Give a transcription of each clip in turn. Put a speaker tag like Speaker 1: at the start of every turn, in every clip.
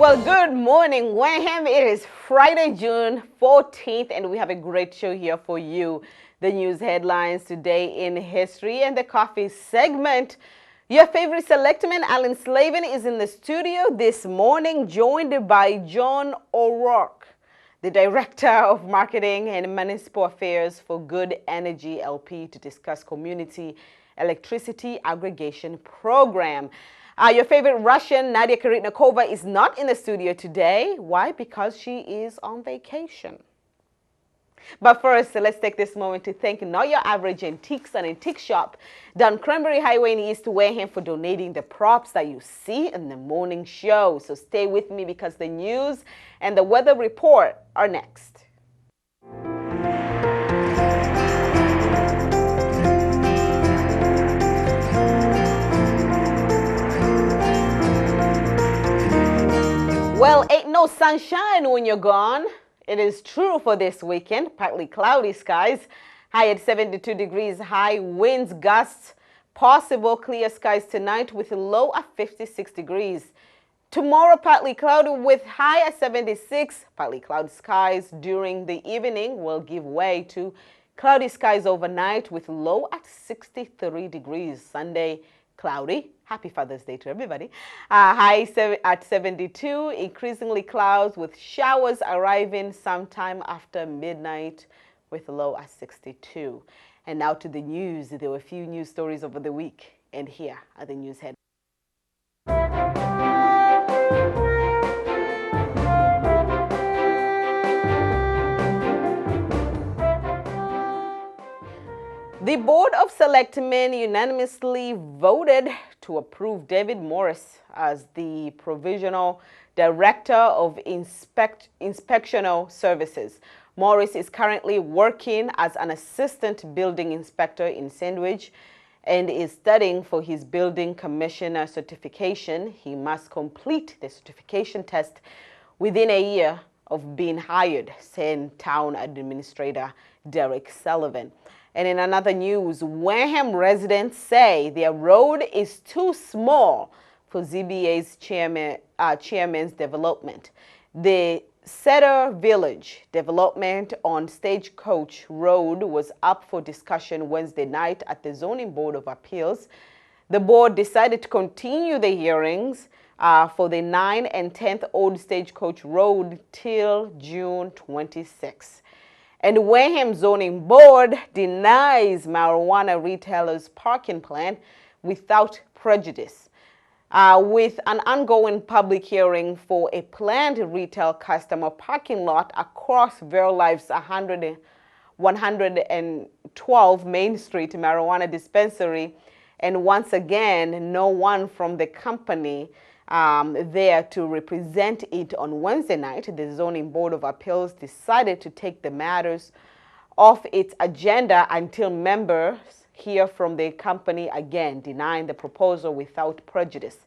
Speaker 1: Well, good morning, Wareham. It is Friday, June 14th, and we have a great show here for you. The news headlines today in history and the coffee segment. Your favorite selectman, Alan Slavin, is in the studio this morning, joined by John O'Rourke, the Director of Marketing and Municipal Affairs for Good Energy LP, to discuss community electricity aggregation program. Your favorite Russian, Nadia Karitnikova, is not in the studio today. Why? Because she is on vacation. But first, let's take this moment to thank Not Your Average Antiques and Antique Shop down Cranberry Highway in East Wareham for donating the props that you see in the morning show. So stay with me because the news and the weather report are next. Well, ain't no sunshine when you're gone. It is true for this weekend. Partly cloudy skies, high at 72 degrees, high winds, gusts, possible clear skies tonight with a low at 56 degrees. Tomorrow, partly cloudy with high at 76. Partly cloudy skies during the evening will give way to cloudy skies overnight with low at 63 degrees. Sunday, cloudy. Happy Father's Day to everybody. High at 72, increasingly clouds with showers arriving sometime after midnight with a low at 62. And now to the news. There were a few news stories over the week, and here are the news headlines. The Board of Selectmen unanimously voted to approve David Morris as the Provisional Director of Inspectional Services. Morris is currently working as an Assistant Building Inspector in Sandwich and is studying for his Building Commissioner certification. He must complete the certification test within a year of being hired, said Town Administrator Derek Sullivan. And in another news, Wareham residents say their road is too small for ZBA's chairman's development. The Cedar Village development on Stagecoach Road was up for discussion Wednesday night at the Zoning Board of Appeals. The board decided to continue the hearings for the 9th and 10th Old Stagecoach Road till June 26. And Wareham Zoning Board denies marijuana retailers' parking plan without prejudice. With an ongoing public hearing for a planned retail customer parking lot across Verlife's 112 Main Street marijuana dispensary, and once again, no one from the company there to represent it on Wednesday night, the Zoning Board of Appeals decided to take the matters off its agenda until members hear from the company again, denying the proposal without prejudice.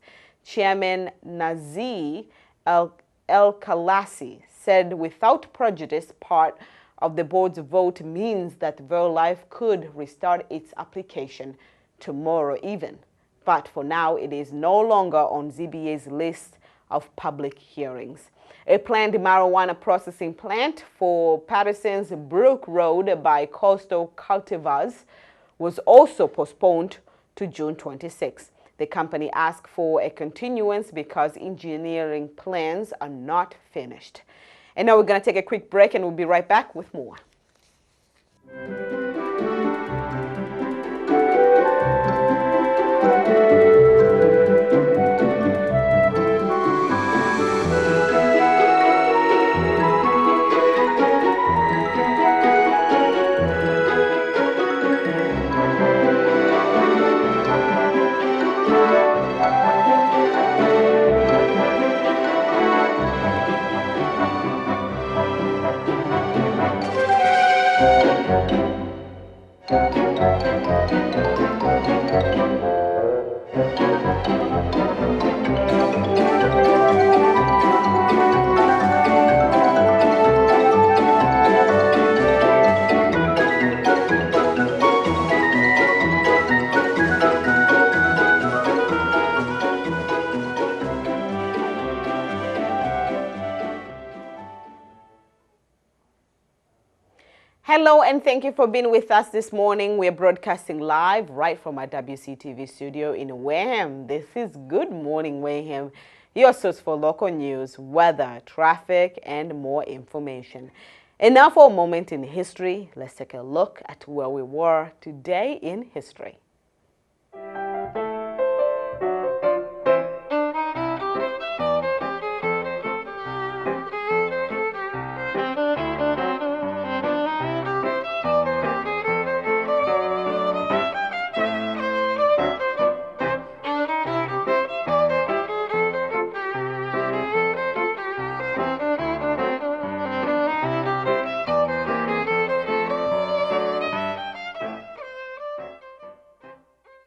Speaker 1: Chairman Nazi El-Khalasi said without prejudice part of the board's vote means that Verlife could restart its application tomorrow even. But for now, it is no longer on ZBA's list of public hearings. A planned marijuana processing plant for Patterson's Brook Road by Coastal Cultivars was also postponed to June 26. The company asked for a continuance because engineering plans are not finished. And now we're going to take a quick break and we'll be right back with more. Hello and thank you for being with us this morning. We're broadcasting live right from our WCTV studio in Wareham. This is Good Morning Wareham, your source for local news, weather, traffic, and more information. And now for a moment in history, let's take a look at where we were today in history.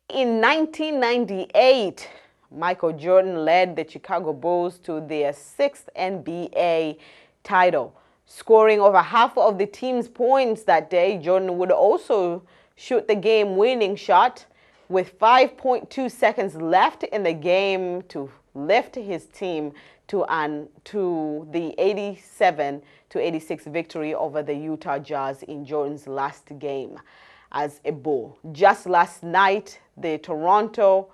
Speaker 1: In 1998, Michael Jordan led the Chicago Bulls to their sixth NBA title. Scoring over half of the team's points that day, Jordan would also shoot the game-winning shot with 5.2 seconds left in the game to lift his team to the 87-86 victory over the Utah Jazz in Jordan's last game as a Bull. Just last night, the Toronto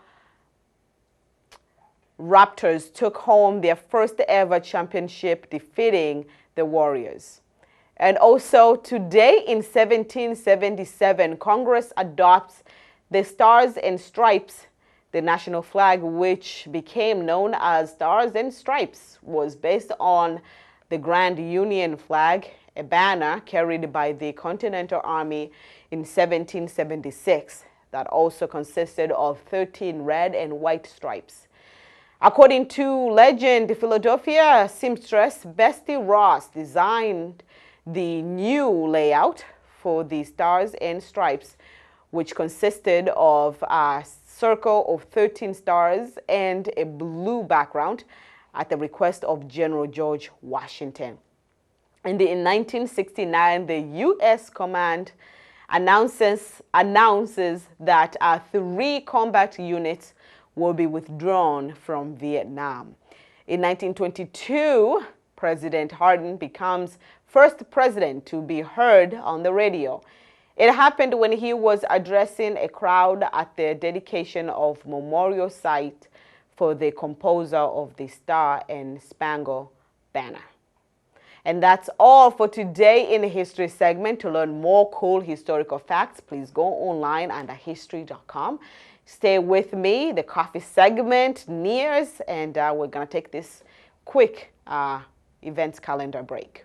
Speaker 1: Raptors took home their first ever championship, defeating the Warriors. And also today in 1777, Congress adopts the Stars and Stripes. The national flag, which became known as Stars and Stripes, was based on the Grand Union flag, a banner carried by the Continental Army in 1776 that also consisted of 13 red and white stripes. According to legend, Philadelphia seamstress Bessie Ross designed the new layout for the Stars and Stripes, which consisted of a circle of 13 stars and a blue background at the request of General George Washington. And in 1969, the U.S. Command announces that 3 combat units will be withdrawn from Vietnam. In 1922, President Harding becomes first president to be heard on the radio. It happened when he was addressing a crowd at the dedication of memorial site for the composer of the Star and Spangled Banner. And that's all for today in the history segment. To learn more cool historical facts, please go online under history.com. Stay with me. The coffee segment nears, and we're going to take this quick events calendar break.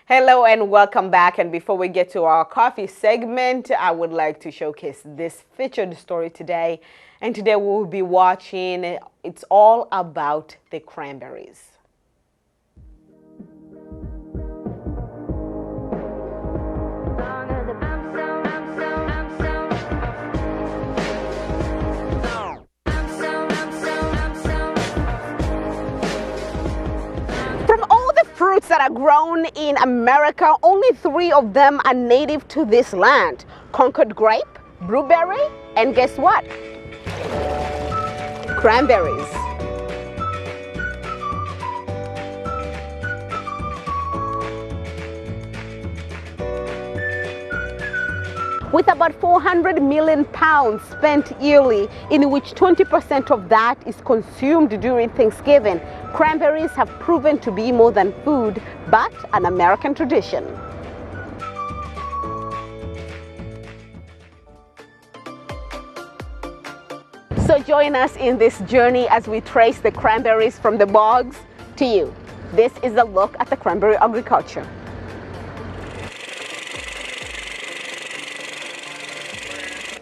Speaker 1: Hello and welcome back. And before we get to our coffee segment, I would like to showcase this featured story today. And today we'll be watching, it's all about the cranberries. Fruits that are grown in America, only 3 of them are native to this land. Concord grape, blueberry, and guess what? Cranberries. With about 400 million pounds spent yearly, in which 20% of that is consumed during Thanksgiving, cranberries have proven to be more than food, but an American tradition. So join us in this journey as we trace the cranberries from the bogs to you. This is a look at the cranberry agriculture.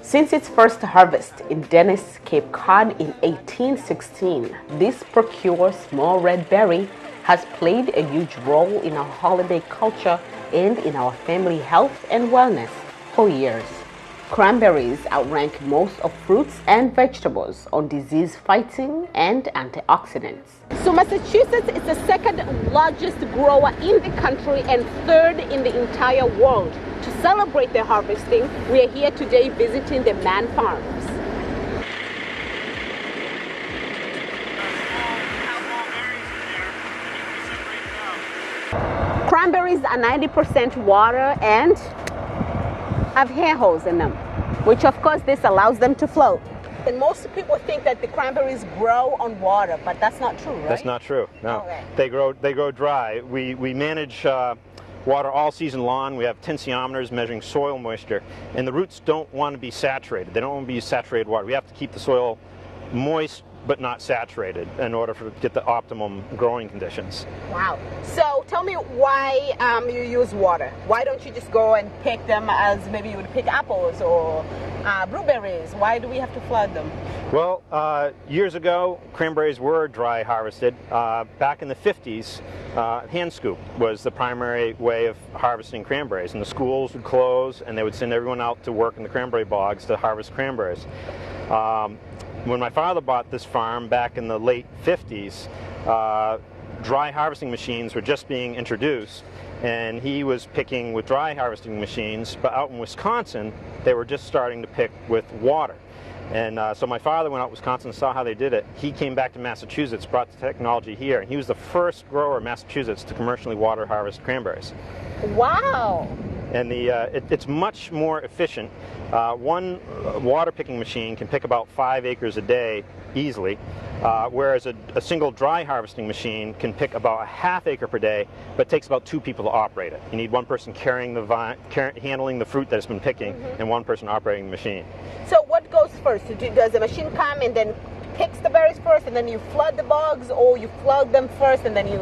Speaker 1: Since its first harvest in Dennis, Cape Cod in 1816, this procure small red berry has played a huge role in our holiday culture and in our family health and wellness for years. Cranberries outrank most of fruits and vegetables on disease fighting and antioxidants. So Massachusetts is the second largest grower in the country and third in the entire world. To celebrate their harvesting, we are here today visiting the Man Farms. Cranberries are 90% water and have hair holes in them, which of course this allows them to float. And most people think that the cranberries grow on water, but that's not true, right?
Speaker 2: That's not true, no.
Speaker 1: Okay.
Speaker 2: They grow dry. We manage water all season long. We have tensiometers measuring soil moisture, and the roots don't want to be saturated. They don't want to be saturated water. We have to keep the soil moist but not saturated in order to get the optimum growing conditions.
Speaker 1: Wow. So tell me why you use water. Why don't you just go and pick them as maybe you would pick apples or blueberries? Why do we have to flood them?
Speaker 2: Well, years ago, cranberries were dry harvested. Back in the 50s, hand scoop was the primary way of harvesting cranberries, and the schools would close and they would send everyone out to work in the cranberry bogs to harvest cranberries. When my father bought this farm back in the late 50s, dry harvesting machines were just being introduced, and he was picking with dry harvesting machines, but out in Wisconsin, they were just starting to pick with water. And so my father went out to Wisconsin and saw how they did it. He came back to Massachusetts, brought the technology here, and he was the first grower in Massachusetts to commercially water harvest cranberries.
Speaker 1: Wow!
Speaker 2: And it's much more efficient. One water picking machine can pick about 5 acres a day easily, whereas a single dry harvesting machine can pick about a ½ acre per day, but takes about 2 people to operate it. You need one person carrying the vine, handling the fruit that's been picking, and one person operating the machine.
Speaker 1: So what goes first? Does the machine come and then picks the berries first, and then you flood the bogs, or you flood them first and then you...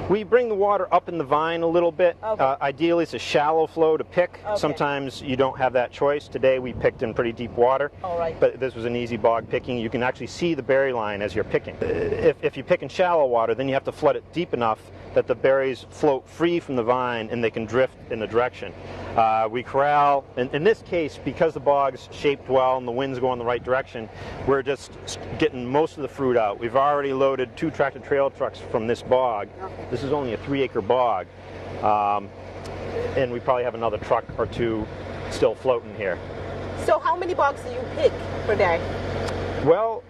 Speaker 2: We bring the water up in the vine a little bit.
Speaker 1: Okay.
Speaker 2: Ideally, it's a shallow flow to pick.
Speaker 1: Okay.
Speaker 2: Sometimes you don't have that choice. Today we picked in pretty deep water,
Speaker 1: All right.
Speaker 2: but this was an easy bog picking. You can actually see the berry line as you're picking. If you pick in shallow water, then you have to flood it deep enough that the berries float free from the vine and they can drift in the direction. We corral, in this case, because the bog's shaped well and the winds go in the right direction, we're just getting most of the fruit out. We've already loaded 2 tractor trail trucks from this bog.
Speaker 1: Okay.
Speaker 2: This is only a 3-acre bog, and we probably have another truck or 2 still floating here.
Speaker 1: So how many bogs do you pick per day?
Speaker 2: Well,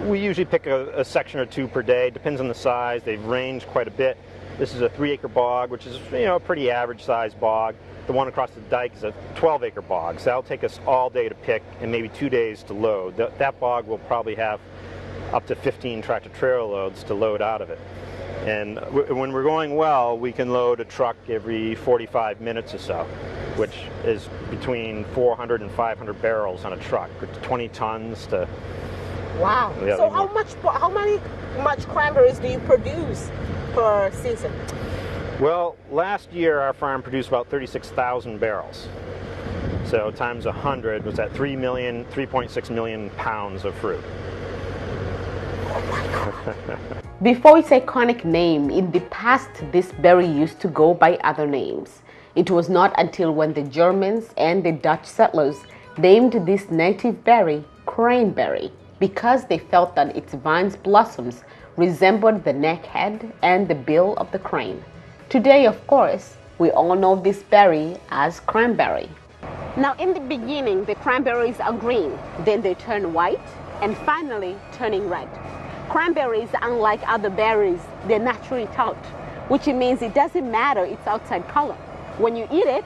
Speaker 2: we usually pick a section or 2 per day. Depends on the size. They range quite a bit. This is a 3-acre bog, which is, you know, a pretty average size bog. The one across the dike is a 12-acre bog, so that'll take us all day to pick and maybe 2 days to load. That bog will probably have up to 15 tractor trailer loads to load out of it. And when we're going well, we can load a truck every 45 minutes or so, which is between 400 and 500 barrels on a truck, or 20 tons to...
Speaker 1: Wow.
Speaker 2: Yeah,
Speaker 1: So how much cranberries do you produce per season?
Speaker 2: Well, last year our farm produced about 36,000 barrels. So times 100 was at 3.6 million pounds of fruit.
Speaker 1: Before its iconic name, in the past this berry used to go by other names. It was not until when the Germans and the Dutch settlers named this native berry cranberry because they felt that its vine's blossoms resembled the neck head and the bill of the crane. Today, of course, we all know this berry as cranberry. Now, in the beginning, the cranberries are green, then they turn white, and finally turning red. Cranberries, unlike other berries, they're naturally tart, which means it doesn't matter its outside color. When you eat it,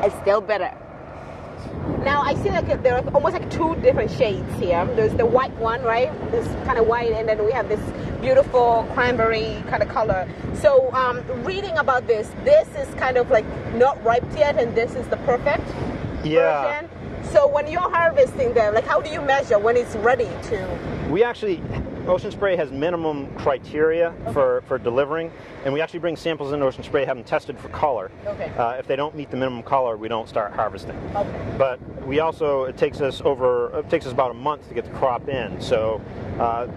Speaker 1: it's still better. Now I see like there are almost like two different shades here. There's the white one, right? This kind of white, and then we have this beautiful cranberry kind of color. So reading about this is kind of like not ripe yet, and this is the perfect version. So when you're harvesting them, like how do you measure when it's ready to?
Speaker 2: We actually, Ocean Spray has minimum criteria for delivering, and we actually bring samples in Ocean Spray, have them tested for color.
Speaker 1: Okay.
Speaker 2: If they don't meet the minimum color, we don't start harvesting.
Speaker 1: Okay.
Speaker 2: But we also, it takes us about a month to get the crop in. So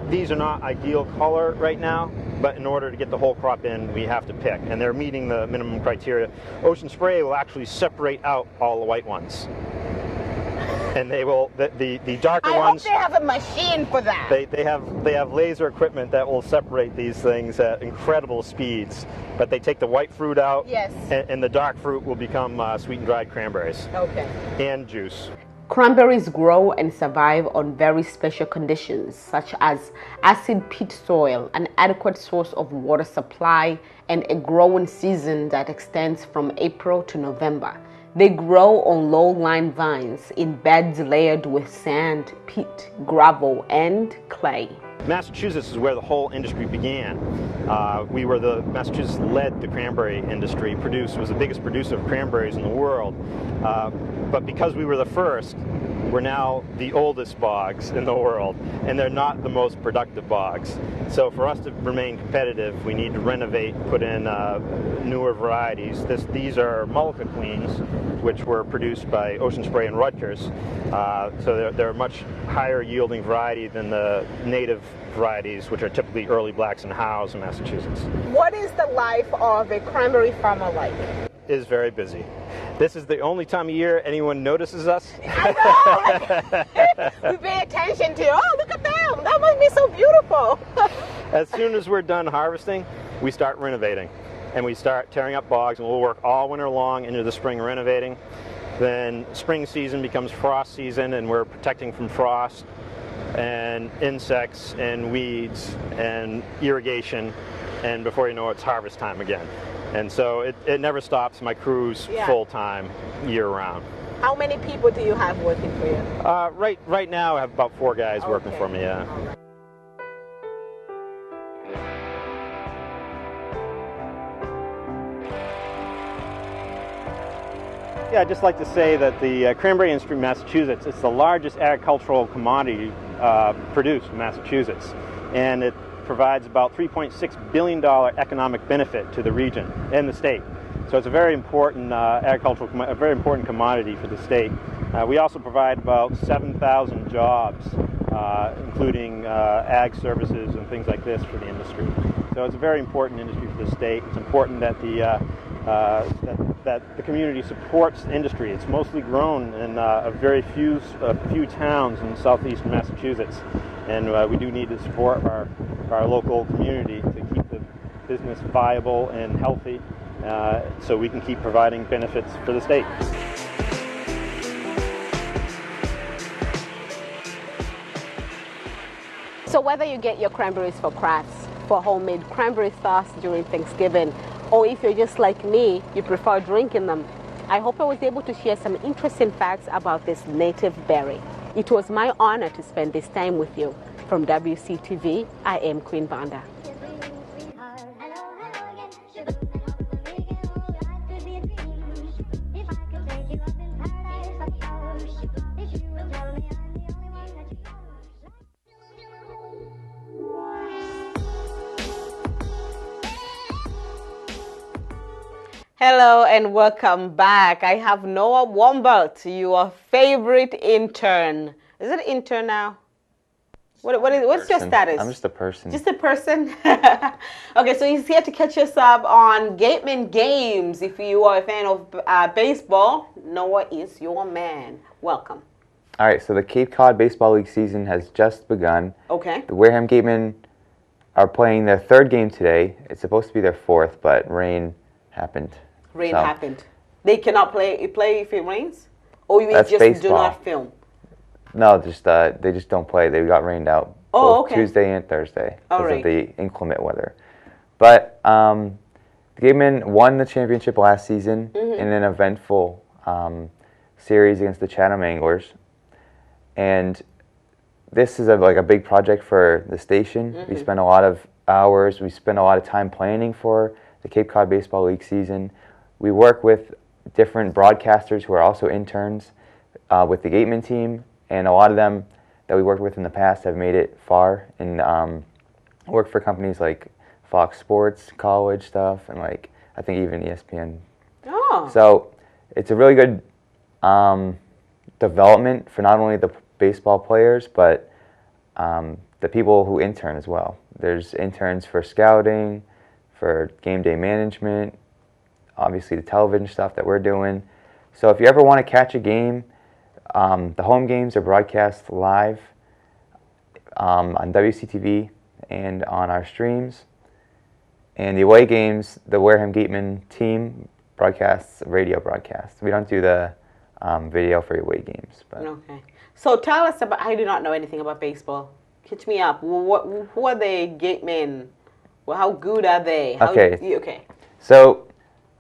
Speaker 2: these are not ideal color right now, but in order to get the whole crop in, we have to pick, and they're meeting the minimum criteria. Ocean Spray will actually separate out all the white ones. And they will, the darker ones.
Speaker 1: I hope they have a machine for that.
Speaker 2: They have laser equipment that will separate these things at incredible speeds. But they take the white fruit out.
Speaker 1: Yes.
Speaker 2: And the dark fruit will become sweet and dried cranberries.
Speaker 1: Okay.
Speaker 2: And juice.
Speaker 1: Cranberries grow and survive on very special conditions, such as acid peat soil, an adequate source of water supply, and a growing season that extends from April to November. They grow on low-lying vines in beds layered with sand, peat, gravel, and clay.
Speaker 2: Massachusetts is where the whole industry began. Massachusetts led the cranberry industry, was the biggest producer of cranberries in the world. But because we were the first, we're now the oldest bogs in the world, and they're not the most productive bogs. So for us to remain competitive, we need to renovate, put in newer varieties. These are Mullica Queens, which were produced by Ocean Spray and Rutgers. So they're a much higher yielding variety than the native varieties, which are typically early blacks and hows in Massachusetts.
Speaker 1: What is the life of a cranberry farmer like?
Speaker 2: It is very busy. This is the only time of year anyone notices us.
Speaker 1: I know! We pay attention to, oh, look at them! That must be so beautiful!
Speaker 2: As soon as we're done harvesting, we start renovating. And we start tearing up bogs, and we'll work all winter long into the spring renovating. Then spring season becomes frost season, and we're protecting from frost and insects and weeds and irrigation. And before you know it, it's harvest time again. And so it never stops. My crew's full-time, year-round.
Speaker 1: How many people do you have working for you?
Speaker 2: Right now, I have about 4 guys working for me, yeah. Yeah, I'd just like to say that the cranberry industry in Massachusetts is the largest agricultural commodity produced in Massachusetts. And it provides about $3.6 billion economic benefit to the region and the state. So it's a very important a very important commodity for the state. We also provide about 7,000 jobs, including ag services and things like this for the industry. So it's a very important industry for the state. It's important that the community supports the industry. It's mostly grown in a few towns in southeastern Massachusetts, and we do need to support our local community to keep the business viable and healthy, so we can keep providing benefits for the state.
Speaker 1: So whether you get your cranberries for crafts, for homemade cranberry sauce during Thanksgiving, or if you're just like me, you prefer drinking them, I hope I was able to share some interesting facts about this native berry. It was my honor to spend this time with you. From WCTV, I am Queen Vanda. Hello and welcome back. I have Noah Wombelt, your favorite intern. Is it intern now? What's your status?
Speaker 3: I'm just a person.
Speaker 1: Just a person? Okay, so he's here to catch us up on Gateman games. If you are a fan of baseball, Noah is your man. Welcome.
Speaker 3: All right, so the Cape Cod Baseball League season has just begun.
Speaker 1: Okay.
Speaker 3: The Wareham Gatemen are playing their third game today. It's supposed to be their fourth, but rain happened.
Speaker 1: Rain happened. They cannot play if it rains? Or you mean
Speaker 3: That's
Speaker 1: just
Speaker 3: baseball.
Speaker 1: do not film?
Speaker 3: No, they just don't play. They got rained out both
Speaker 1: okay.
Speaker 3: Tuesday and Thursday
Speaker 1: All
Speaker 3: because
Speaker 1: right.
Speaker 3: of the inclement weather. But the Gatemen won the championship last season in an eventful series against the Chatham Anglers. And this is like a big project for the station. We spent a lot of hours. We spent a lot of time planning for the Cape Cod Baseball League season. We work with different broadcasters who are also interns with the Gateman team, and a lot of them that we worked with in the past have made it far and work for companies like Fox Sports, college stuff, and like I think even ESPN.
Speaker 1: Oh.
Speaker 3: So it's a really good development for not only the baseball players, but the people who intern as well. There's interns for scouting, for game day management, obviously the television stuff that we're doing. So if you ever want to catch a game, the home games are broadcast live on WCTV and on our streams. And the away games, the Wareham Gateman team broadcasts radio broadcasts. We don't do the video for away games. But.
Speaker 1: Okay. So tell us about, I do not know anything about baseball. Catch me up. Who are the Gatemen? Well, how good are they? Okay.
Speaker 3: So,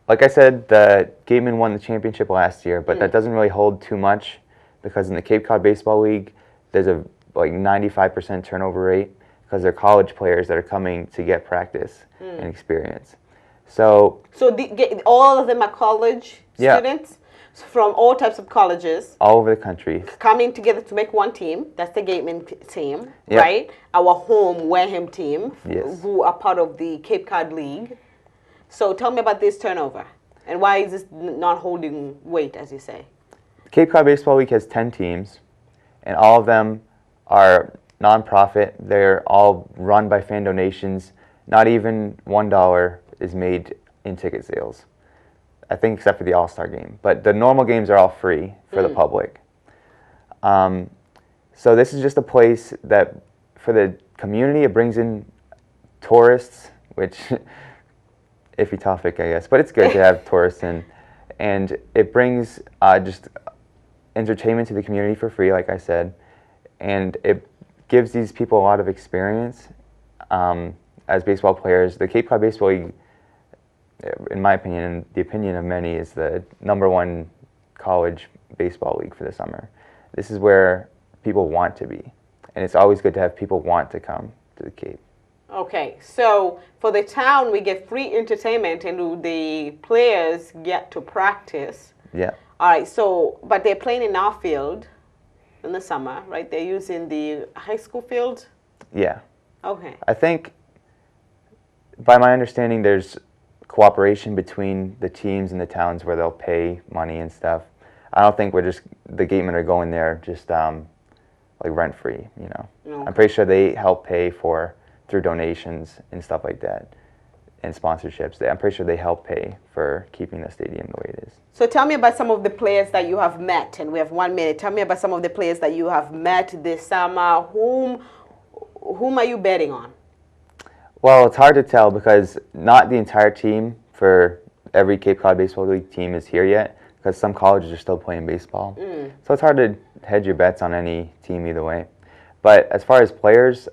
Speaker 3: like I said, the Gatemen won the championship last year, but that doesn't really hold too much because in the Cape Cod Baseball League, there's a like 95% turnover rate because they're college players that are coming to get practice and experience. So
Speaker 1: all of them are college students from all types of colleges.
Speaker 3: All over the country.
Speaker 1: Coming together to make one team. That's the Gateman team, right? Our home Wareham team, who are part of the Cape Cod League. So tell me about this turnover and why is this not holding weight, as you say?
Speaker 3: Cape Cod Baseball League has 10 teams, and all of them are nonprofit. They're all run by fan donations. Not even $1 is made in ticket sales, I think, except for the All-Star game. But the normal games are all free for the public. So this is just a place that, for the community, it brings in tourists, which, iffy topic, I guess. But it's good to have tourists in. And it brings just entertainment to the community for free, like I said. And it gives these people a lot of experience as baseball players. The Cape Cod Baseball League, in my opinion, and the opinion of many, is the #1 college baseball league for the summer. This is where people want to be, and it's always good to have people want to come to the Cape.
Speaker 1: Okay, so for the town, we get free entertainment, and the players get to practice.
Speaker 3: Yeah.
Speaker 1: All right, so, but they're playing in our field in the summer, right? They're using the high school field?
Speaker 3: Yeah.
Speaker 1: Okay.
Speaker 3: I think, by my understanding, there's cooperation between the teams and the towns where they'll pay money and stuff. I don't think the Gatemen are going there just like rent-free, you know.
Speaker 1: Okay.
Speaker 3: I'm pretty sure they help pay through donations and stuff like that and sponsorships. I'm pretty sure they help pay for keeping the stadium the way it is.
Speaker 1: So tell me about some of the players that you have met, and we have 1 minute. Tell me about some of the players that you have met this summer. Whom are you betting on?
Speaker 3: Well, it's hard to tell because not the entire team for every Cape Cod Baseball League team is here yet because some colleges are still playing baseball. So it's hard to hedge your bets on any team either way. But as far as players,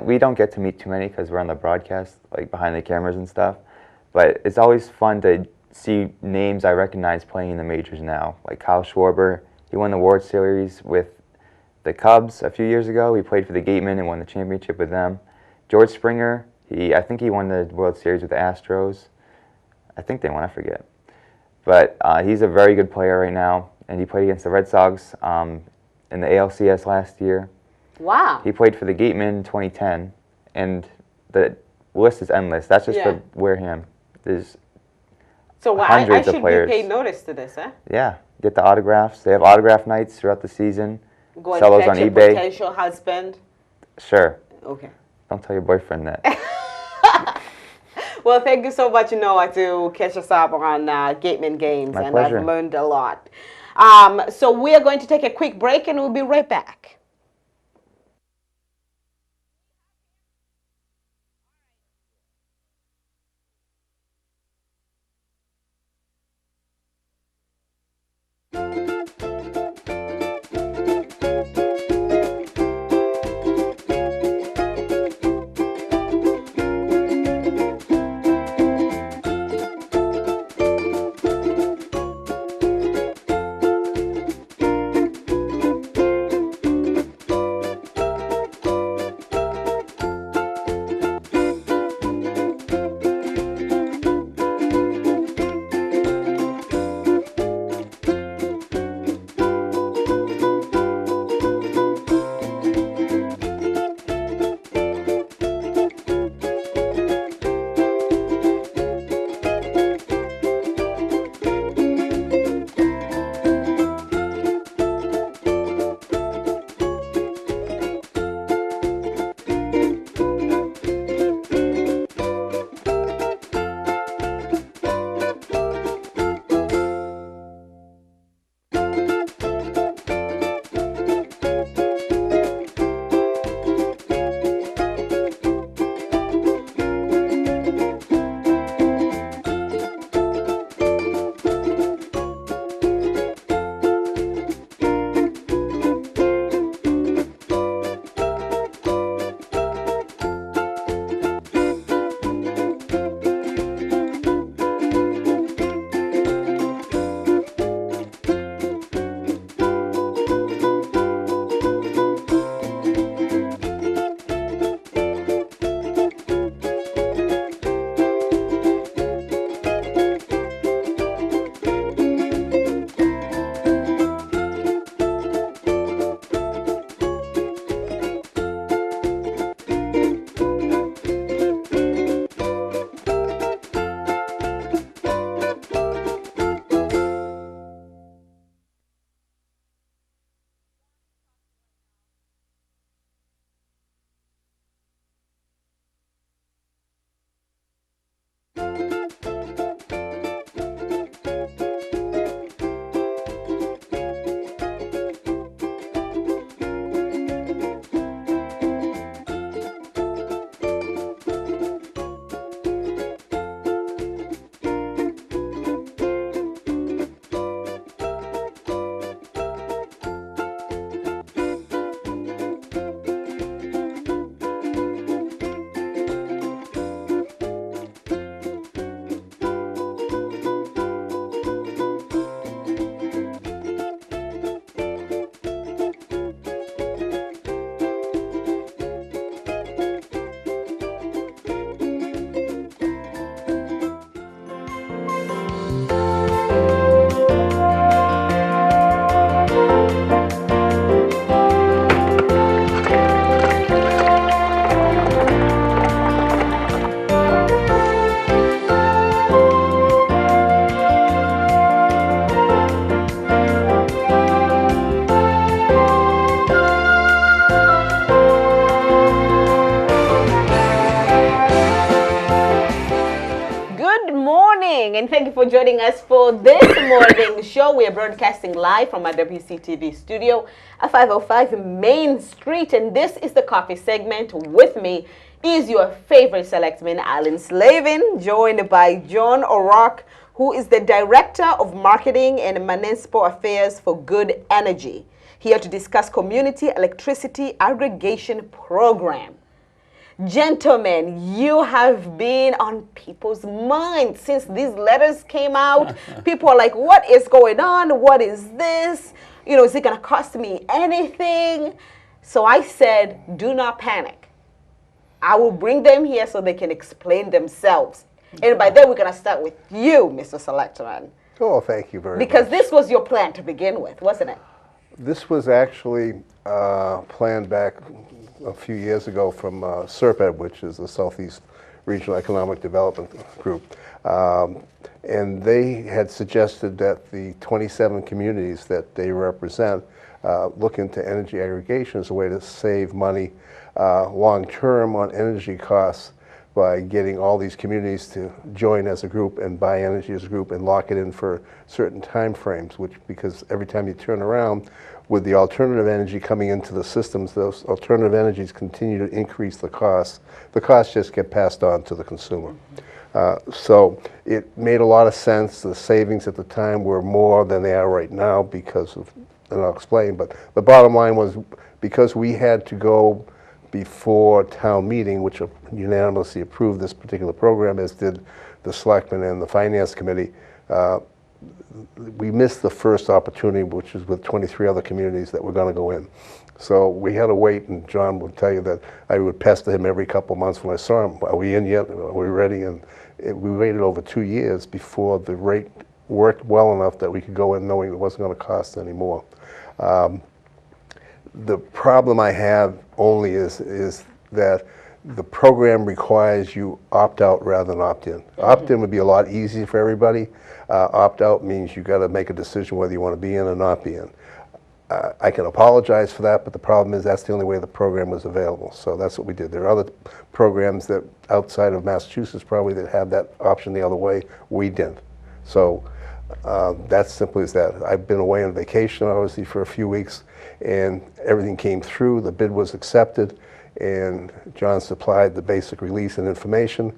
Speaker 3: we don't get to meet too many because we're on the broadcast, like behind the cameras and stuff. But it's always fun to see names I recognize playing in the majors now, like Kyle Schwarber. He won the World Series with the Cubs a few years ago. He played for the Gatemen and won the championship with them. George Springer, I think he won the World Series with the Astros. I think they won, I forget. But he's a very good player right now, and he played against the Red Sox in the ALCS last year.
Speaker 1: Wow.
Speaker 3: He played for the Gatemen in 2010, and the list is endless. That's just for Wareham.
Speaker 1: So So I
Speaker 3: hundreds
Speaker 1: should
Speaker 3: of players.
Speaker 1: be paid notice to this, huh?
Speaker 3: Yeah, get the autographs. They have autograph nights throughout the season.
Speaker 1: Go and
Speaker 3: Sell those
Speaker 1: fetch
Speaker 3: on
Speaker 1: your
Speaker 3: eBay.
Speaker 1: potential husband.
Speaker 3: Sure.
Speaker 1: Okay.
Speaker 3: Don't tell your boyfriend that.
Speaker 1: Well, thank you so much, Noah, to catch us up on Gateman Games.
Speaker 3: My
Speaker 1: and
Speaker 3: pleasure.
Speaker 1: I've learned a lot. So we are going to take a quick break and we'll be right back. And thank you for joining us for this morning show. We are broadcasting live from our WCTV studio at 505 Main Street, and this is the coffee segment. With me is your favorite selectman, Alan Slavin, joined by John O'Rourke, who is the Director of Marketing and Municipal Affairs for Good Energy, here to discuss community electricity aggregation program. Gentlemen, you have been on people's minds since these letters came out. People are like, what is going on? What is this? You know, is it going to cost me anything? So I said, do not panic. I will bring them here so they can explain themselves. And by then, we're going to start with you, Mr. Selectman.
Speaker 4: Oh, thank you very much.
Speaker 1: Because this was your plan to begin with, wasn't it?
Speaker 4: This was actually planned back a few years ago from SERPED, which is the Southeast Regional Economic Development Group. And they had suggested that the 27 communities that they represent look into energy aggregation as a way to save money long-term on energy costs by getting all these communities to join as a group and buy energy as a group and lock it in for certain time frames, because every time you turn around with the alternative energy coming into the systems, those alternative energies continue to increase the costs. The costs just get passed on to the consumer. So it made a lot of sense. The savings at the time were more than they are right now because of, and I'll explain, but the bottom line was because we had to go before town meeting, which unanimously approved this particular program, as did the selectmen and the finance committee, we missed the first opportunity, which is with 23 other communities that were going to go in. So we had to wait, and John would tell you that I would pester him every couple of months when I saw him. Are we in yet? Are we ready? And we waited over 2 years before the rate worked well enough that we could go in knowing it wasn't going to cost any more. The problem I have only is that the program requires you opt out rather than opt in. Opt in would be a lot easier for everybody. Opt out means you got to make a decision whether you want to be in or not be in. I can apologize for that, but the problem is that's the only way the program was available. So that's what we did. There are other programs that outside of Massachusetts probably that have that option the other way. We didn't. So that's simple as that. I've been away on vacation obviously for a few weeks, and everything came through. The bid was accepted, and John supplied the basic release and information.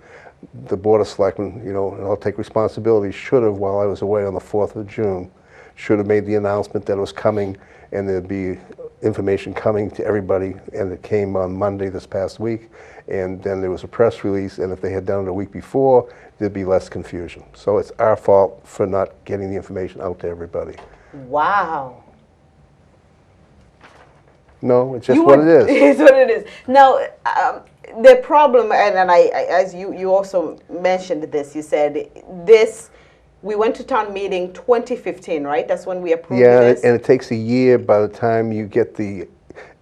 Speaker 4: The Board of Selectmen, you know, and I'll take responsibility, should have, while I was away on the 4th of June, should have made the announcement that it was coming and there'd be information coming to everybody, and it came on Monday this past week, and then there was a press release, and if they had done it a week before, there'd be less confusion. So it's our fault for not getting the information out to everybody.
Speaker 1: Wow.
Speaker 4: No, it's just what it is.
Speaker 1: It's what it is. Now, the problem, and I, as you also mentioned this, you said this, we went to town meeting 2015, right? That's when we approved this?
Speaker 4: Yeah, and it takes a year by the time you get the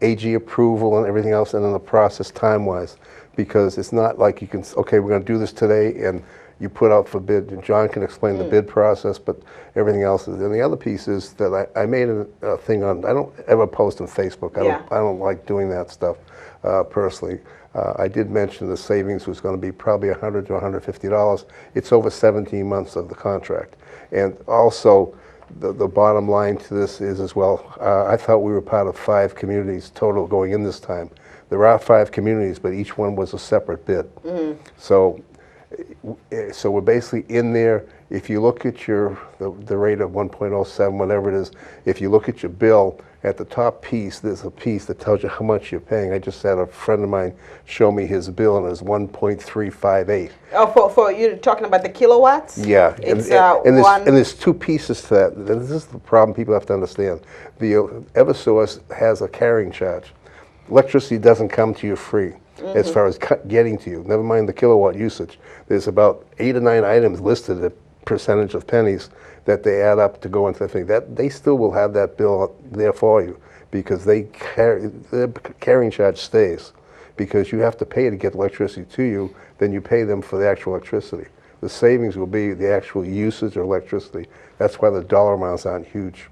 Speaker 4: AG approval and everything else, and then the process time-wise, because it's not like you can, okay, we're going to do this today, and you put out for bid. And John can explain the bid process, but everything else is. And the other piece is that I made a thing on, I don't ever post on Facebook. I don't like doing that stuff personally. I did mention the savings was going to be probably $100 to $150. It's over 17 months of the contract. And also, the bottom line to this is as well, I thought we were part of 5 communities total going in this time. There are 5 communities, but each one was a separate bid. So we're basically in there. If you look at the rate of 1.07, whatever it is, if you look at your bill, at the top piece, there's a piece that tells you how much you're paying. I just had a friend of mine show me his bill, and it was 1.358.
Speaker 1: Oh, for you're talking about the kilowatts?
Speaker 4: Yeah,
Speaker 1: It's
Speaker 4: and there's 2 pieces to that. And this is the problem people have to understand. The Eversource has a carrying charge. Electricity doesn't come to you free. As far as getting to you, never mind the kilowatt usage. There's about 8 or 9 items listed at percentage of pennies that they add up to go into the thing. That they still will have that bill there for you, because their carrying charge stays, because you have to pay to get electricity to you, then you pay them for the actual electricity. The savings will be the actual usage of electricity. That's why the dollar amounts aren't huge.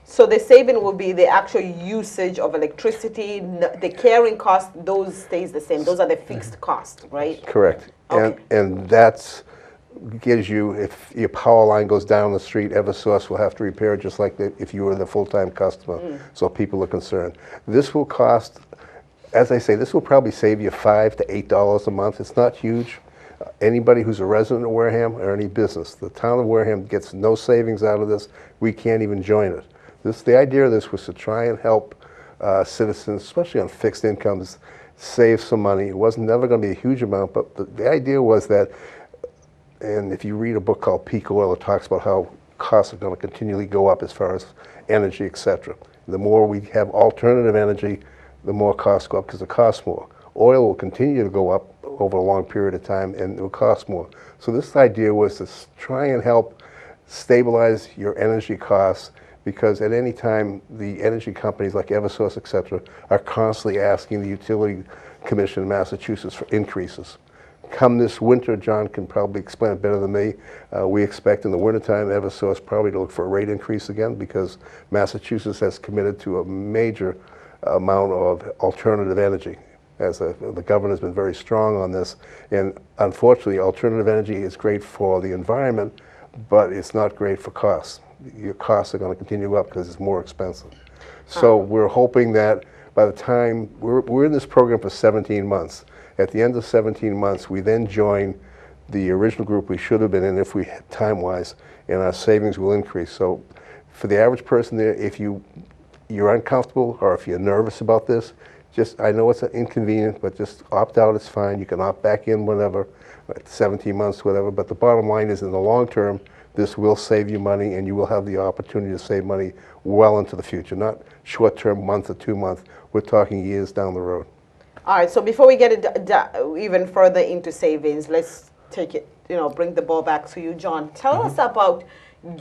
Speaker 1: So the saving will be the actual usage of electricity, the carrying cost, those stays the same. Those are the fixed costs, right?
Speaker 4: Correct.
Speaker 1: Okay.
Speaker 4: And that's gives you, if your power line goes down the street, Eversource will have to repair it just like if you were the full-time customer. So people are concerned. This will cost, as I say, this will probably save you $5 to $8 a month. It's not huge. Anybody who's a resident of Wareham or any business, the town of Wareham gets no savings out of this. We can't even join it. The idea of this was to try and help citizens, especially on fixed incomes, save some money. It wasn't never going to be a huge amount, but the idea was that, and if you read a book called Peak Oil, it talks about how costs are going to continually go up as far as energy, etc. The more we have alternative energy, the more costs go up because it costs more. Oil will continue to go up over a long period of time, and it will cost more. So this idea was to try and help stabilize your energy costs, because at any time the energy companies like Eversource, etc., are constantly asking the Utility Commission in Massachusetts for increases. come this winter, John can probably explain it better than me, we expect in the wintertime Eversource probably to look for a rate increase again, because Massachusetts has committed to a major amount of alternative energy. The governor's been very strong on this, and unfortunately alternative energy is great for the environment, but it's not great for costs. Your costs are going to continue up because it's more expensive. So we're hoping that by the time, we're in this program for 17 months. At the end of 17 months, we then join the original group we should have been in if we had time-wise, and our savings will increase. So for the average person there, if you're uncomfortable or if you're nervous about this, I know it's inconvenient, but just opt out, it's fine. You can opt back in whenever, 17 months, whatever. But the bottom line is, in the long term, this will save you money, and you will have the opportunity to save money well into the future, not short term, month or 2 months. We're talking years down the road.
Speaker 1: All right, so before we get even further into savings, let's take it, bring the ball back to you, John. Tell us about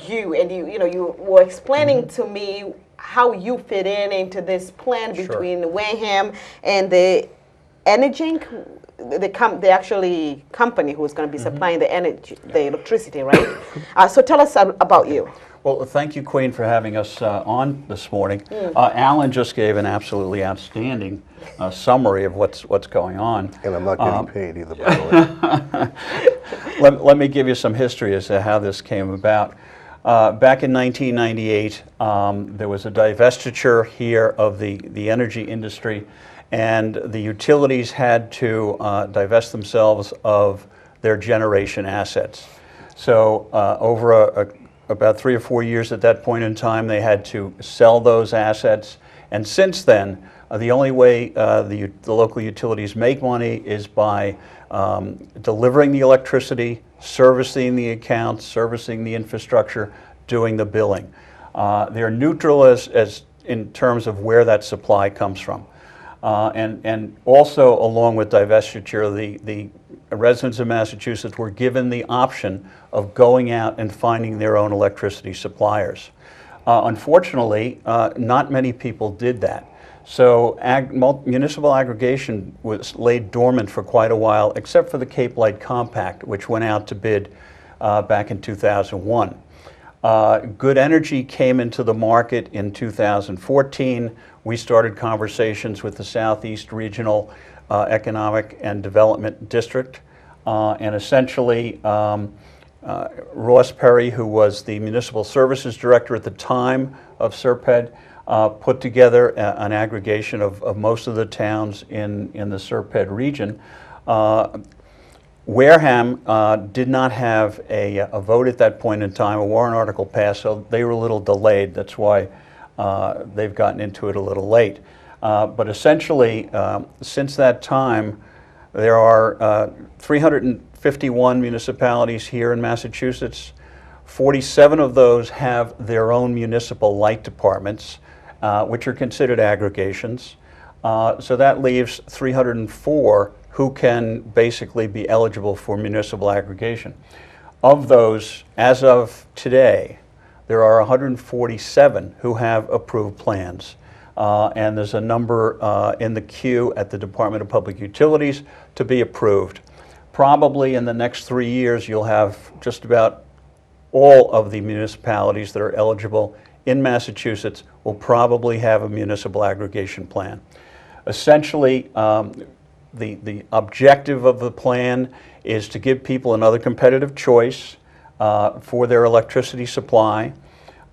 Speaker 1: you, and you were explaining to me how you fit into this plan between Wareham and the Energy, the actually company who's going to be supplying the energy, the electricity, right? So tell us about you.
Speaker 5: Well, thank you, Queen, for having us on this morning. Alan just gave an absolutely outstanding summary of what's going on.
Speaker 4: And I'm not getting paid either, by the
Speaker 5: way. Let me give you some history as to how this came about. Back in 1998, there was a divestiture here of the energy industry, and the utilities had to divest themselves of their generation assets. So over about 3 or 4 years at that point in time, they had to sell those assets. And since then, the only way the local utilities make money is by delivering the electricity, servicing the accounts, servicing the infrastructure, doing the billing. They're neutral as in terms of where that supply comes from. And also, along with divestiture, the residents of Massachusetts were given the option of going out and finding their own electricity suppliers. Unfortunately, not many people did that. So municipal aggregation was laid dormant for quite a while, except for the Cape Light Compact, which went out to bid back in 2001. Good Energy came into the market in 2014. We started conversations with the Southeast Regional Economic and Development District, and essentially Ross Perry, who was the Municipal Services Director at the time of SERPED, put together an aggregation of most of the towns in the SERPED region. Wareham did not have a vote at that point in time. A warrant article passed, so they were a little delayed. That's why they've gotten into it a little late. But essentially, since that time, there are 351 municipalities here in Massachusetts. 47 of those have their own municipal light departments, which are considered aggregations. So that leaves 304 who can basically be eligible for municipal aggregation. Of those, as of today, there are 147 who have approved plans. And there's a number in the queue at the Department of Public Utilities to be approved. Probably in the next 3 years, you'll have just about all of the municipalities that are eligible in Massachusetts will probably have a municipal aggregation plan. Essentially, the objective of the plan is to give people another competitive choice for their electricity supply,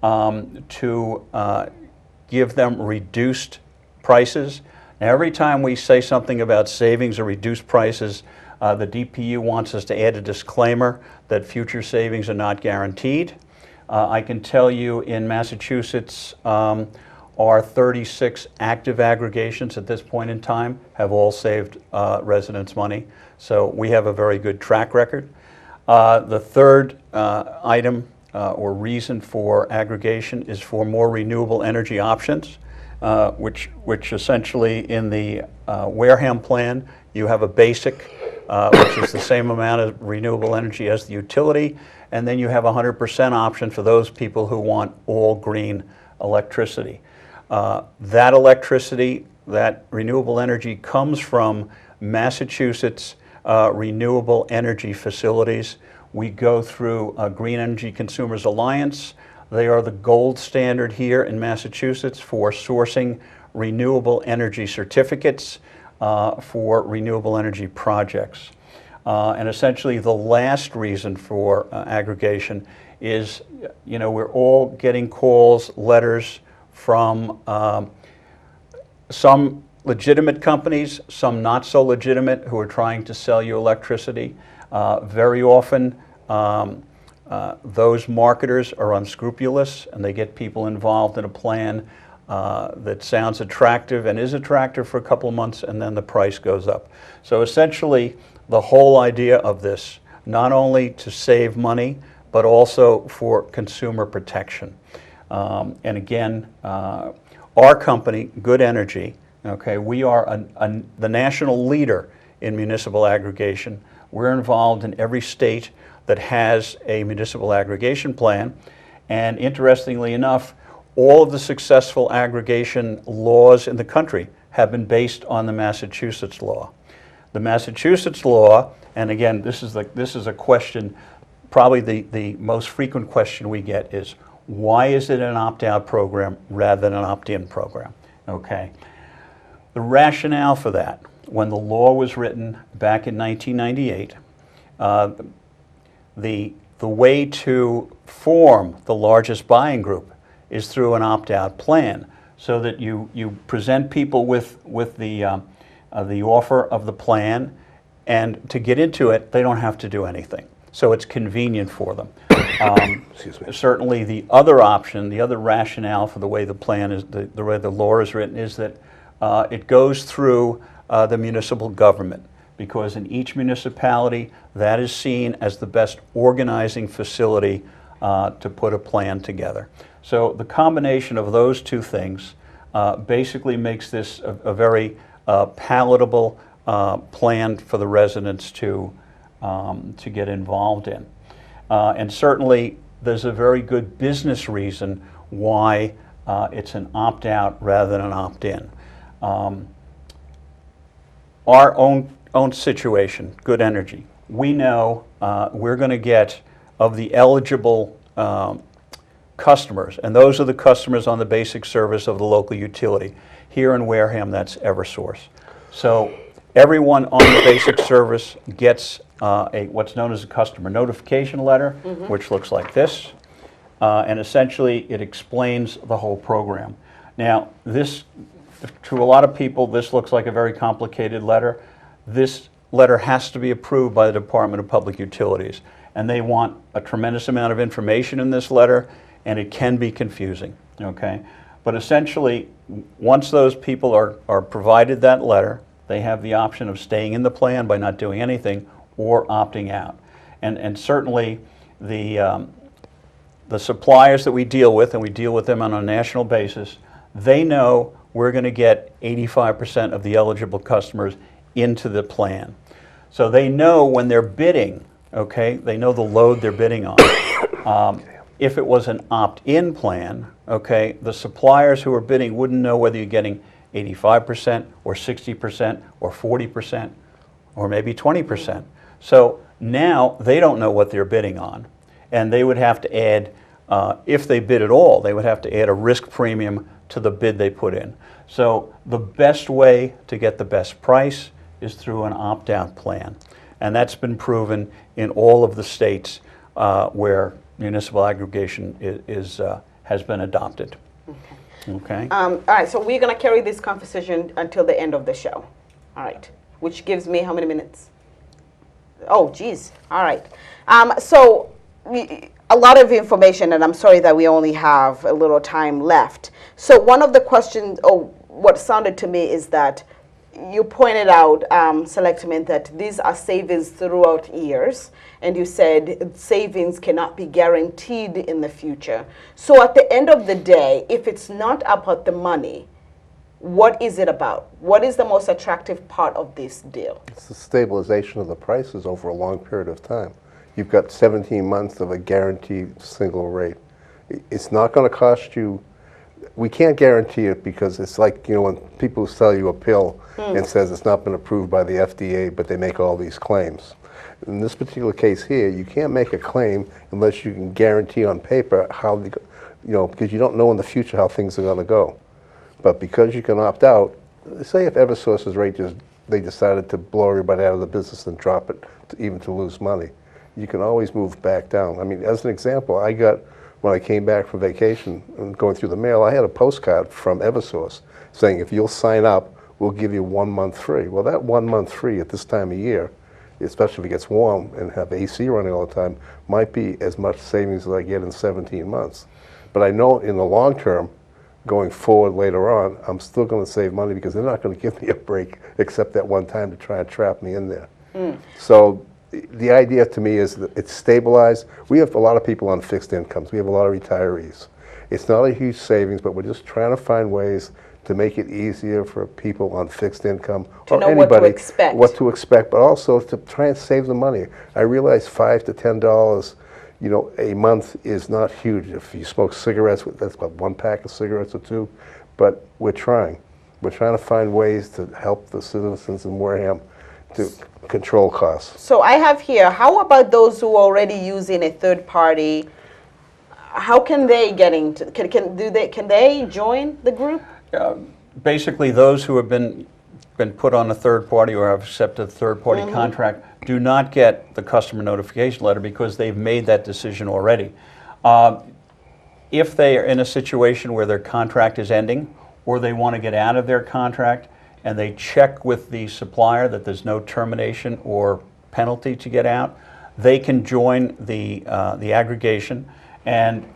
Speaker 5: to give them reduced prices. Now, every time we say something about savings or reduced prices, the DPU wants us to add a disclaimer that future savings are not guaranteed. I can tell you in Massachusetts, our 36 active aggregations at this point in time have all saved residents money. So we have a very good track record. The third item or reason for aggregation is for more renewable energy options, which essentially in the Wareham plan, you have a basic, which is the same amount of renewable energy as the utility, and then you have a 100% option for those people who want all green electricity. That electricity, that renewable energy comes from Massachusetts renewable energy facilities. We go through Green Energy Consumers Alliance. They are the gold standard here in Massachusetts for sourcing renewable energy certificates for renewable energy projects. And essentially the last reason for aggregation is, you know, we're all getting calls, letters from some legitimate companies, some not so legitimate, who are trying to sell you electricity. Very often those marketers are unscrupulous and they get people involved in a plan that sounds attractive and is attractive for a couple of months, and then the price goes up. So essentially the whole idea of this, not only to save money, but also for consumer protection. And again, our company, Good Energy, okay, we are the national leader in municipal aggregation. We're involved in every state that has a municipal aggregation plan. And interestingly enough, all of the successful aggregation laws in the country have been based on the Massachusetts law. The Massachusetts law, and again, this is a question, probably the most frequent question we get is, why is it an opt-out program rather than an opt-in program? Okay. The rationale for that, when the law was written back in 1998, the way to form the largest buying group is through an opt-out plan, so that you present people with the offer of the plan, and to get into it, they don't have to do anything. So it's convenient for them.
Speaker 4: Excuse me.
Speaker 5: Certainly the other option, the other rationale for the way the plan is, the way the law is written, is that it goes through the municipal government, because in each municipality that is seen as the best organizing facility to put a plan together. So the combination of those two things basically makes this a very palatable plan for the residents to get involved in. And certainly there's a very good business reason why it's an opt-out rather than an opt-in. Our own situation, Good Energy, we know we're going to get, of the eligible customers, and those are the customers on the basic service of the local utility. Here in Wareham, that's Eversource. So everyone on the basic service gets what's known as a customer notification letter, which looks like this, and essentially it explains the whole program. Now, this, to a lot of people, this looks like a very complicated letter. This letter has to be approved by the Department of Public Utilities, and they want a tremendous amount of information in this letter, and it can be confusing, okay? But essentially, once those people are provided that letter, they have the option of staying in the plan by not doing anything or opting out. And certainly the suppliers that we deal with, and we deal with them on a national basis, they know we're going to get 85% of the eligible customers into the plan. So they know when they're bidding, okay, they know the load they're bidding on. If it was an opt-in plan, okay, the suppliers who are bidding wouldn't know whether you're getting 85% or 60% or 40% or maybe 20%. So now they don't know what they're bidding on, and they would have to add, if they bid at all, they would have to add a risk premium to the bid they put in. So the best way to get the best price is through an opt-out plan, and that's been proven in all of the states where municipal aggregation has been adopted. Okay.
Speaker 1: All right, so we're going to carry this conversation until the end of the show. All right, which gives me how many minutes? Oh, geez. All right. So a lot of information, and I'm sorry that we only have a little time left. So one of the questions, what sounded to me is that you pointed out, Selectman, that these are savings throughout years, and you said savings cannot be guaranteed in the future. So at the end of the day, if it's not about the money, what is it about? What is the most attractive part of this deal?
Speaker 4: It's the stabilization of the prices over a long period of time. You've got 17 months of a guaranteed single rate. It's not going to cost you we can't guarantee it because it's like, when people sell you a pill and says it's not been approved by the FDA, but they make all these claims. In this particular case here, you can't make a claim unless you can guarantee on paper how, because you don't know in the future how things are going to go. But because you can opt out, say if Eversource's rate they decided to blow everybody out of the business and drop it even to lose money, you can always move back down. I mean, as an example, when I came back from vacation and going through the mail, I had a postcard from Eversource saying, if you'll sign up, we'll give you 1 month free. Well, that 1 month free at this time of year, especially if it gets warm and have AC running all the time, might be as much savings as I get in 17 months. But I know in the long term, going forward later on, I'm still going to save money because they're not going to give me a break except that one time to try and trap me in there. So the idea to me is that it's stabilized. We have a lot of people on fixed incomes. We have a lot of retirees. It's not a huge savings, but we're just trying to find ways to make it easier for people on fixed income or
Speaker 1: know
Speaker 4: anybody
Speaker 1: what to expect.
Speaker 4: but also to try and save the money. I realize $5 to $10, a month is not huge. If you smoke cigarettes, that's about 1 pack of cigarettes or 2. But we're trying. We're trying to find ways to help the citizens in Wareham to control costs.
Speaker 1: So I have here, how about those who are already using a third party? How can they get into, can they join the group?
Speaker 5: Basically, those who have been put on a third party or have accepted a third party contract do not get the customer notification letter because they've made that decision already. If they are in a situation where their contract is ending or they want to get out of their contract and they check with the supplier that there's no termination or penalty to get out, they can join the aggregation. And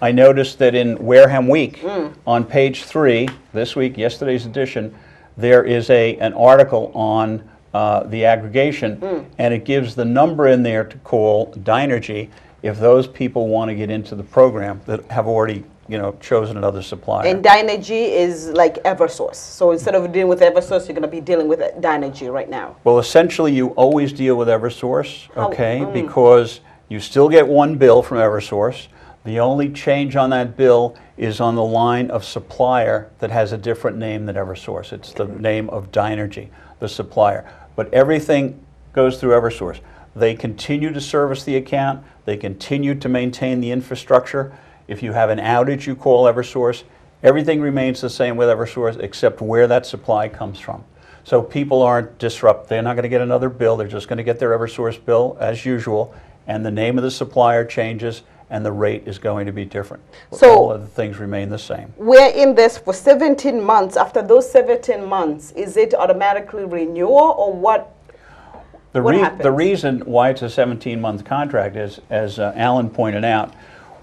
Speaker 5: I noticed that in Wareham Week, on page 3, this week, yesterday's edition, there is an article on the aggregation, and it gives the number in there to call Dynergy if those people want to get into the program that have already chosen another supplier.
Speaker 1: And Dynergy is like Eversource. So instead of dealing with Eversource, you're going to be dealing with Dynergy right now.
Speaker 5: Well, essentially, you always deal with Eversource, okay, because you still get one bill from Eversource. The only change on that bill is on the line of supplier that has a different name than Eversource. It's the name of Dynergy, the supplier. But everything goes through Eversource. They continue to service the account. They continue to maintain the infrastructure. If you have an outage, you call Eversource. Everything remains the same with Eversource except where that supply comes from. So people aren't disrupted. They're not going to get another bill. They're just going to get their Eversource bill as usual, and the name of the supplier changes, and the rate is going to be different.
Speaker 1: So
Speaker 5: all other things remain the same.
Speaker 1: We're in this for 17 months. After those 17 months, is it automatically renewal or what?
Speaker 5: The reason why it's a 17-month contract is, as Alan pointed out,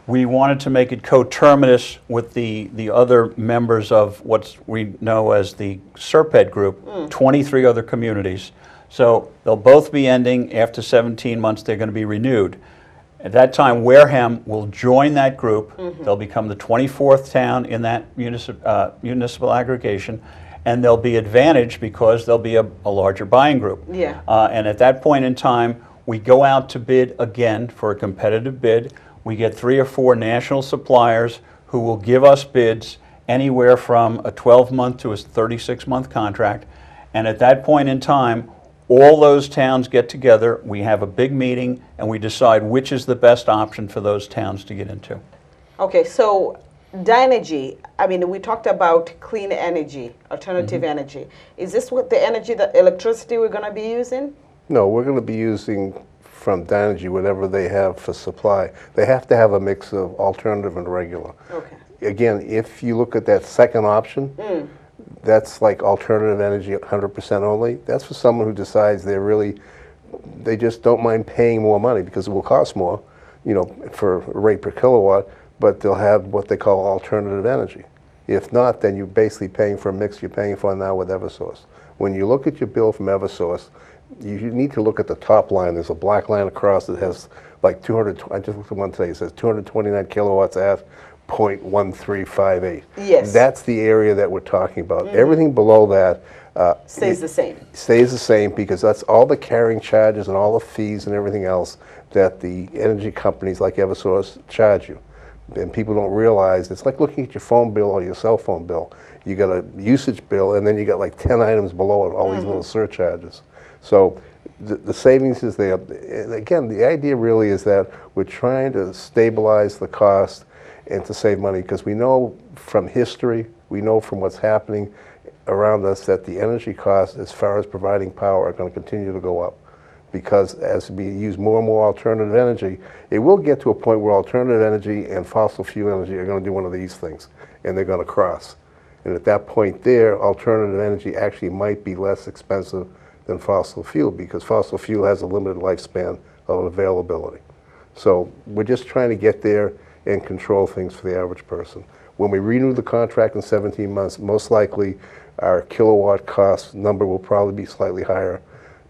Speaker 5: we wanted to make it coterminous with the other members of what we know as the SERPED group, 23 other communities. So they'll both be ending after 17 months. They're going to be renewed. At that time, Wareham will join that group. They'll become the 24th town in that municipal aggregation, and they'll be advantaged because there'll be a larger buying group.
Speaker 1: Yeah.
Speaker 5: And at that point in time, we go out to bid again for a competitive bid. We get 3 or 4 national suppliers who will give us bids anywhere from a 12-month to a 36-month contract. And at that point in time, all those towns get together, we have a big meeting, and we decide which is the best option for those towns to get into.
Speaker 1: Okay, so Dynergy, I mean, we talked about clean energy, alternative energy. Is this what the energy, the electricity we're going to be using?
Speaker 4: No, we're going to be using from Dynergy whatever they have for supply. They have to have a mix of alternative and regular. Okay. Again, if you look at that second option, that's like alternative energy 100% only. That's for someone who decides they just don't mind paying more money because it will cost more, for a rate per kilowatt, but they'll have what they call alternative energy. If not, then you're basically paying for a mix you're paying for now with Eversource. When you look at your bill from Eversource, you need to look at the top line. There's a black line across that has like 200, I just looked at one today, it says 229 kilowatts at 0.1358.
Speaker 1: Yes.
Speaker 4: That's the area that we're talking about. Everything below that
Speaker 1: stays the same.
Speaker 4: Stays the same because that's all the carrying charges and all the fees and everything else that the energy companies like Eversource charge you. and people don't realize, it's like looking at your phone bill or your cell phone bill. You got a usage bill, and then you got like 10 items below it, all these little surcharges. So the savings is there. And again, the idea really is that we're trying to stabilize the cost and to save money, because we know from history, we know from what's happening around us that the energy costs as far as providing power are going to continue to go up, because as we use more and more alternative energy, it will get to a point where alternative energy and fossil fuel energy are going to do one of these things, and they're going to cross. And at that point there, alternative energy actually might be less expensive than fossil fuel, because fossil fuel has a limited lifespan of availability. So we're just trying to get there and control things for the average person. When we renew the contract in 17 months, most likely our kilowatt cost number will probably be slightly higher,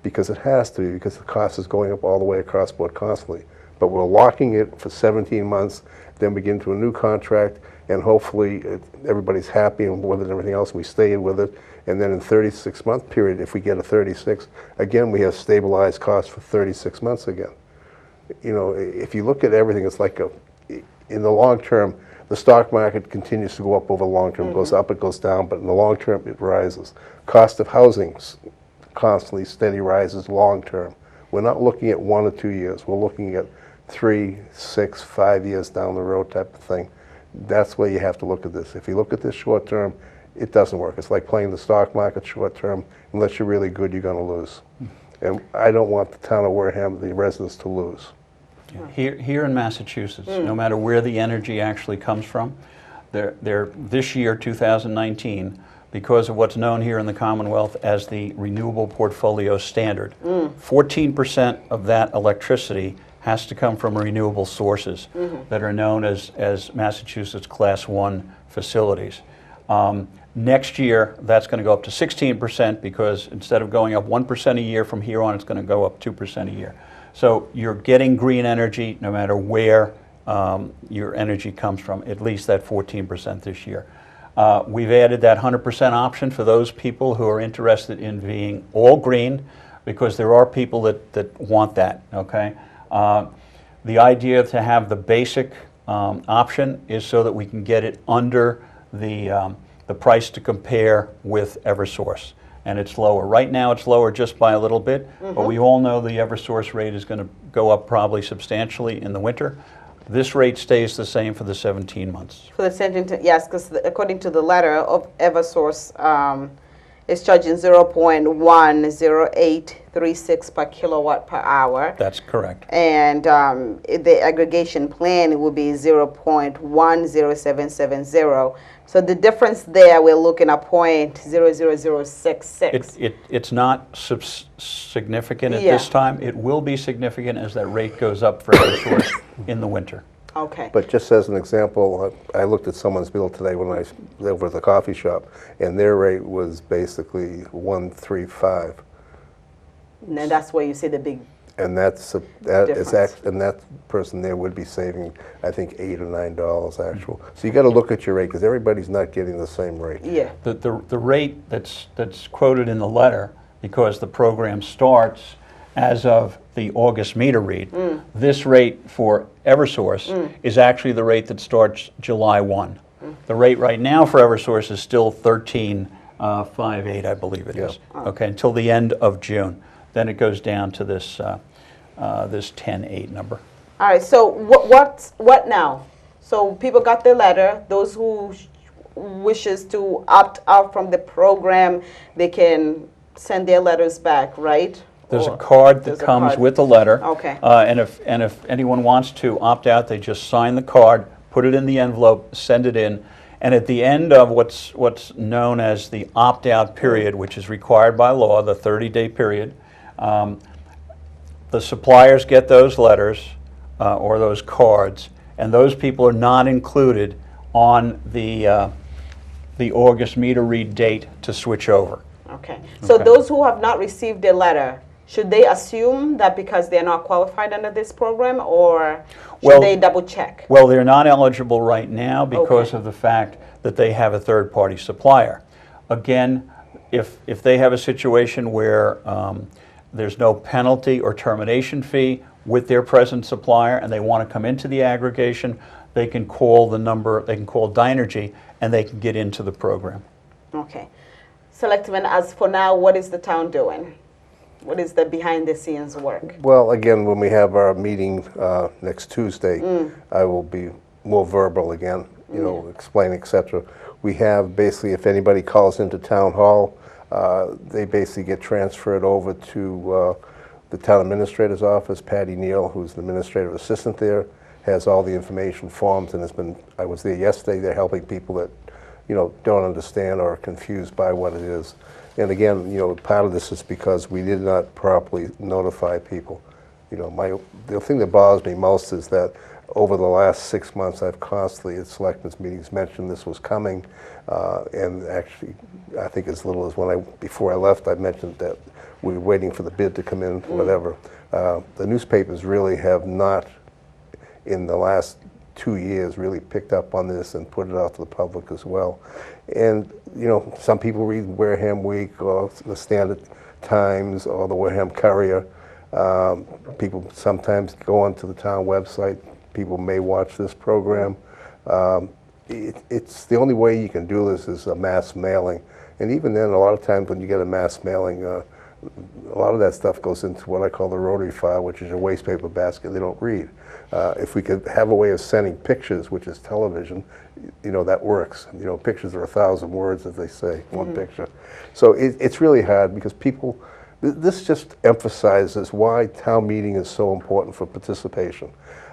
Speaker 4: because it has to be, because the cost is going up all the way across board constantly. But we're locking it for 17 months, then we get into a new contract, and hopefully everybody's happy and with it and everything else, we stay with it. And then in 36-month period, if we get a 36, again, we have stabilized costs for 36 months again. You know, if you look at everything, it's like in the long term, the stock market continues to go up over the long term. It goes up, it goes down, but in the long term, it rises. Cost of housing constantly steady rises long term. We're not looking at 1 or 2 years. We're looking at 3, 6, 5 years down the road type of thing. That's where you have to look at this. If you look at this short term, it doesn't work. It's like playing the stock market short term. Unless you're really good, you're going to lose. And I don't want the town of Wareham, the residents, to lose.
Speaker 5: Here in Massachusetts, no matter where the energy actually comes from, this year, 2019, because of what's known here in the Commonwealth as the Renewable Portfolio Standard, 14% of that electricity has to come from renewable sources that are known as Massachusetts Class 1 facilities. Next year, that's going to go up to 16%, because instead of going up 1% a year from here on, it's going to go up 2% a year. So you're getting green energy no matter where your energy comes from, at least that 14% this year. We've added that 100% option for those people who are interested in being all green, because there are people that want that, okay? The idea to have the basic option is so that we can get it under the price to compare with Eversource. And it's lower. Right now it's lower just by a little bit, but we all know the Eversource rate is going to go up probably substantially in the winter. This rate stays the same for the 17 months.
Speaker 1: For the 17, yes, because according to the letter of Eversource, it's charging 0.10836 per kilowatt per hour.
Speaker 5: That's correct.
Speaker 1: And the aggregation plan will be 0.10770. So the difference there, we're looking at 0.00066.
Speaker 5: It's not significant at this time. It will be significant as that rate goes up for Eversource in the winter.
Speaker 1: Okay.
Speaker 4: But just as an example, I looked at someone's bill today when I was over at the coffee shop, and their rate was basically 135.
Speaker 1: And then that's where you see the big
Speaker 4: And that person there would be saving, I think, $8 or $9 actual. So you got to look at your rate, because everybody's not getting the same rate.
Speaker 1: Yeah.
Speaker 5: The rate that's quoted in the letter, because the program starts as of the August meter read, this rate for Eversource is actually the rate that starts July 1. The rate right now for Eversource is still 13.58, I believe it is. Okay, until the end of June. Then it goes down to this 10.8 number.
Speaker 1: All right. So what now? So people got the letter. Those who wishes to opt out from the program, they can send their letters back, right?
Speaker 5: There's a card that comes with the letter.
Speaker 1: Okay.
Speaker 5: And if anyone wants to opt out, they just sign the card, put it in the envelope, send it in, and at the end of what's known as the opt-out period, which is required by law, the 30-day period, the suppliers get those letters or those cards, and those people are not included on the August meter read date to switch over.
Speaker 1: Okay. So those who have not received a letter, should they assume that because they're not qualified under this program, or should they double check?
Speaker 5: Well, they're not eligible right now because of the fact that they have a third-party supplier. Again, if they have a situation where there's no penalty or termination fee with their present supplier and they want to come into the aggregation, they can call the number, they can call Dynergy, and they can get into the program.
Speaker 1: Okay. Selectman, as for now, what is the town doing? What is the behind-the-scenes work?
Speaker 4: Well, again, when we have our meeting next Tuesday, I will be more verbal again, explain, etc. We have basically, if anybody calls into town hall, they basically get transferred over to the town administrator's office. Patty Neal, who's the administrative assistant there, has all the information forms, and I was there yesterday. They're helping people that don't understand or are confused by what it is. And again, part of this is because we did not properly notify people. The thing that bothers me most is that over the last 6 months, I've constantly at selectmen's meetings mentioned this was coming, and actually, I think as little as before I left, I mentioned that we were waiting for the bid to come in, whatever. The newspapers really have not, in the last 2 years, really picked up on this and put it out to the public as well. And some people read Wareham Week or the Standard Times or the Wareham Courier. People sometimes go onto the town website. People may watch this program. It's the only way you can do this is a mass mailing. And even then, a lot of times when you get a mass mailing, a lot of that stuff goes into what I call the rotary file, which is your waste paper basket they don't read. If we could have a way of sending pictures, which is television, that works. Pictures are 1,000 words, as they say, one picture. So it's really hard because people, this just emphasizes why town meeting is so important for participation,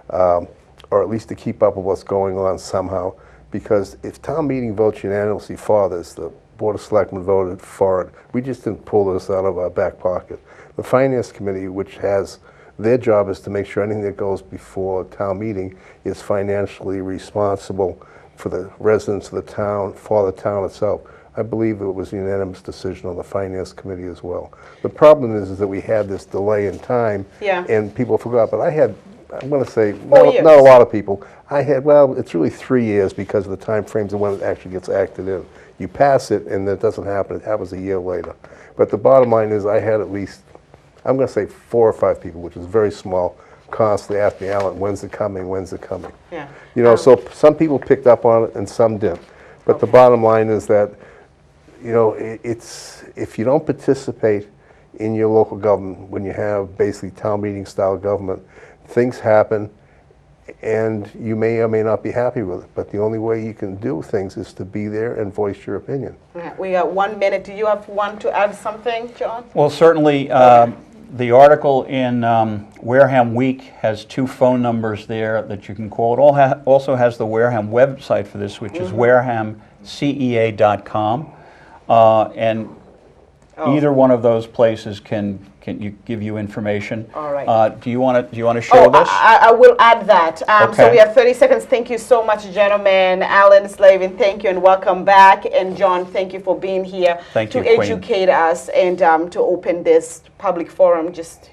Speaker 4: or at least to keep up with what's going on somehow. Because if town meeting votes unanimously for this, the Board of Selectmen voted for it, we just didn't pull this out of our back pocket. The Finance Committee, which has their job is to make sure anything that goes before town meeting is financially responsible for the residents of the town, for the town itself. I believe it was a unanimous decision on the Finance Committee as well. The problem is that we had this delay in time, and people forgot. But I'm going to say, not a lot of people. It's really 3 years because of the time frames and when it actually gets acted in. You pass it, and it doesn't happen. It happens a year later. But the bottom line is I had at least, I'm going to say 4 or 5 people, which is very small, constantly ask me, Alan, when's it coming, when's it coming? Yeah. So some people picked up on it and some didn't. But the bottom line is that, it's if you don't participate in your local government, when you have basically town meeting style government, things happen and you may or may not be happy with it. But the only way you can do things is to be there and voice your opinion.
Speaker 1: We got 1 minute. Do you want to add something, John?
Speaker 5: Well, certainly. The article in Wareham Week has 2 phone numbers there that you can call. It also has the Wareham website for this, which is warehamcea.com. And either one of those places can give you information.
Speaker 1: All right.
Speaker 5: Do you want to show this?
Speaker 1: I will add that.
Speaker 5: Okay.
Speaker 1: So we have 30 seconds. Thank you so much, gentlemen. Alan, Slavin, thank you and welcome back. And John, thank you for being here to educate us and to open this public forum. Just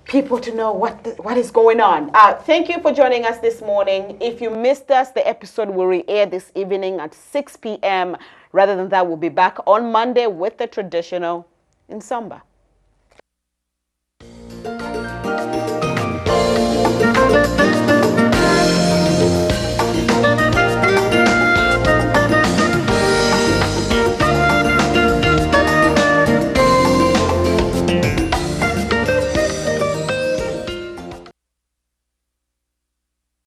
Speaker 1: people to know what is going on. Thank you for joining us this morning. If you missed us, the episode will re-air this evening at 6 p.m. Rather than that, we'll be back on Monday with the traditional Nsamba.